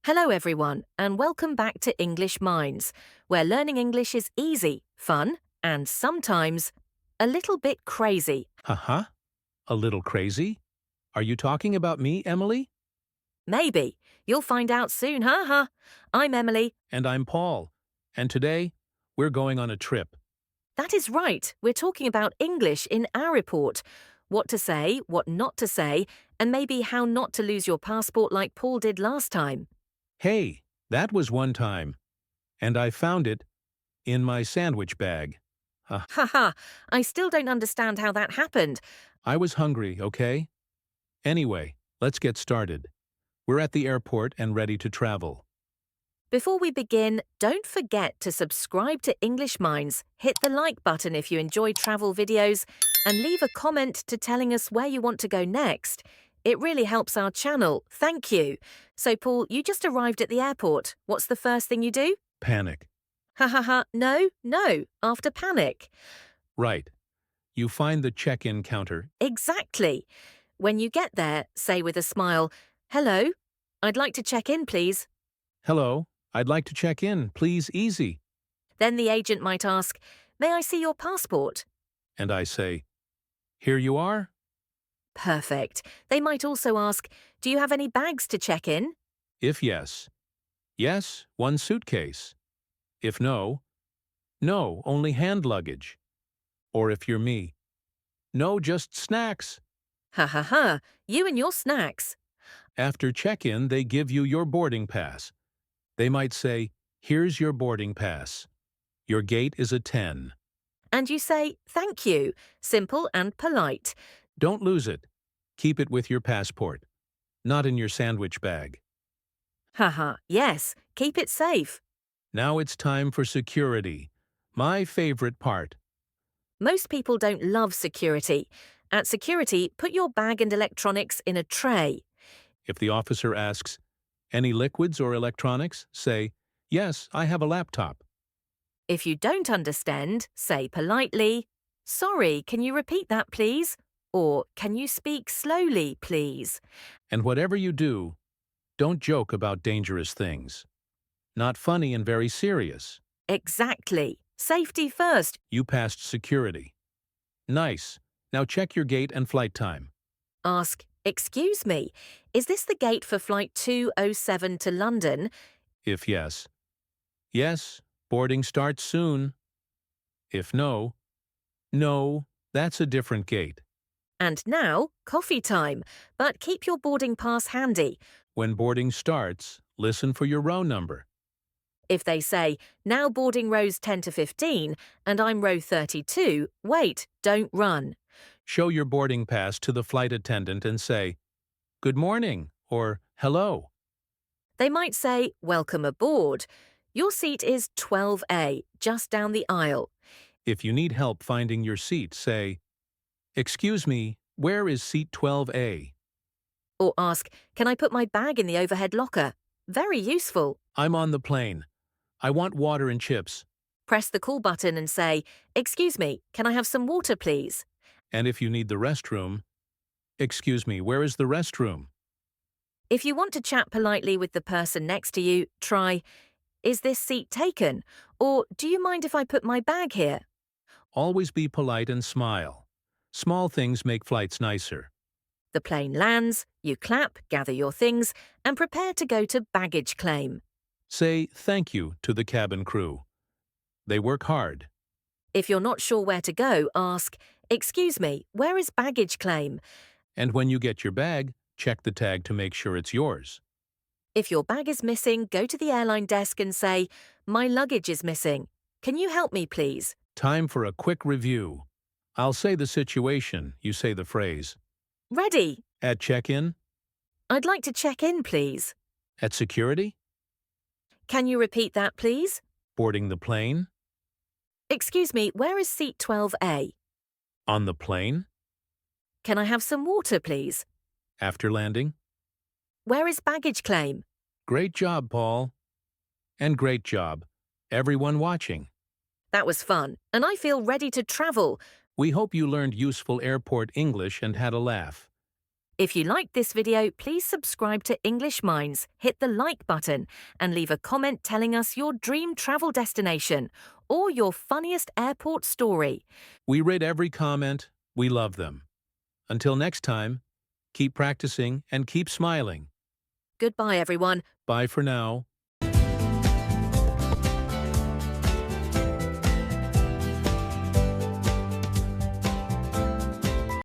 Hello, everyone, and welcome back to English Minds, where learning English is easy, fun, and sometimes a little bit crazy. Huh? A little crazy? Are you talking about me, Emily? Maybe. You'll find out soon, huh? I'm Emily. And I'm Paul. And today, we're going on a trip. That is right. We're talking about English in our report. What to say, what not to say, and maybe how not to lose your passport like Paul did last time. Hey, that was one time. And I found it in my sandwich bag. Haha, I still don't understand how that happened. I was hungry, okay? Anyway, let's get started. We're at the airport and ready to travel. Before we begin, don't forget to subscribe to English Minds, hit the like button if you enjoy travel videos, and leave a comment to telling us where you want to go next. It really helps our channel, thank you. So Paul, you just arrived at the airport. What's the first thing you do? Panic. No, after panic. Right. You find the check-in counter. Exactly. When you get there, say with a smile, "Hello, I'd like to check in, please." Hello, I'd like to check in, please, easy. Then the agent might ask, "May I see your passport?" And I say, here you are? Perfect. They might also ask, "Do you have any bags to check in?" If yes, yes, one suitcase. If no, no, only hand luggage. Or if you're me, no, just snacks. Ha, you and your snacks. After check-in, they give you your boarding pass. They might say, here's your boarding pass. Your gate is a 10. And you say, "Thank you," simple and polite. Don't lose it. Keep it with your passport, not in your sandwich bag. Haha, yes, keep it safe. Now it's time for security. My favorite part. Most people don't love security. At security, put your bag and electronics in a tray. If the officer asks, any liquids or electronics, say, yes, I have a laptop. If you don't understand, say politely, "Sorry, can you repeat that, please?" Or, "Can you speak slowly, please?" And whatever you do, don't joke about dangerous things. Not funny and very serious. Exactly. Safety first. You passed security. Nice. Now check your gate and flight time. Ask, "Excuse me, is this the gate for flight 207 to London?" If yes, yes, boarding starts soon. If no, no, that's a different gate. And now, coffee time. But keep your boarding pass handy. When boarding starts, listen for your row number. If they say, "Now boarding rows 10 to 15, and I'm row 32, wait, don't run." Show your boarding pass to the flight attendant and say, good morning, or hello. They might say, "Welcome aboard. Your seat is 12A, just down the aisle." If you need help finding your seat, say, excuse me, where is seat 12A? Or ask, "Can I put my bag in the overhead locker?" Very useful. I'm on the plane. I want water and chips. Press the call button and say, "Excuse me, can I have some water, please?" And if you need the restroom, excuse me, where is the restroom? If you want to chat politely with the person next to you, try, "Is this seat taken?" Or, "Do you mind if I put my bag here?" Always be polite and smile. Small things make flights nicer. The plane lands, you clap, gather your things, and prepare to go to baggage claim. Say thank you to the cabin crew. They work hard. If you're not sure where to go, ask, "Excuse me, where is baggage claim?" And when you get your bag, check the tag to make sure it's yours. If your bag is missing, go to the airline desk and say, "My luggage is missing. Can you help me, please?" Time for a quick review. I'll say the situation, you say the phrase. Ready. At check-in? "I'd like to check in, please." At security? "Can you repeat that, please?" Boarding the plane? "Excuse me, where is seat 12A?" On the plane? "Can I have some water, please?" After landing? "Where is baggage claim?" Great job, Paul. And great job, everyone watching. That was fun, and I feel ready to travel. We hope you learned useful airport English and had a laugh. If you liked this video, please subscribe to English Minds, hit the like button, and leave a comment telling us your dream travel destination or your funniest airport story. We read every comment. We love them. Until next time, keep practicing and keep smiling. Goodbye, everyone. Bye for now.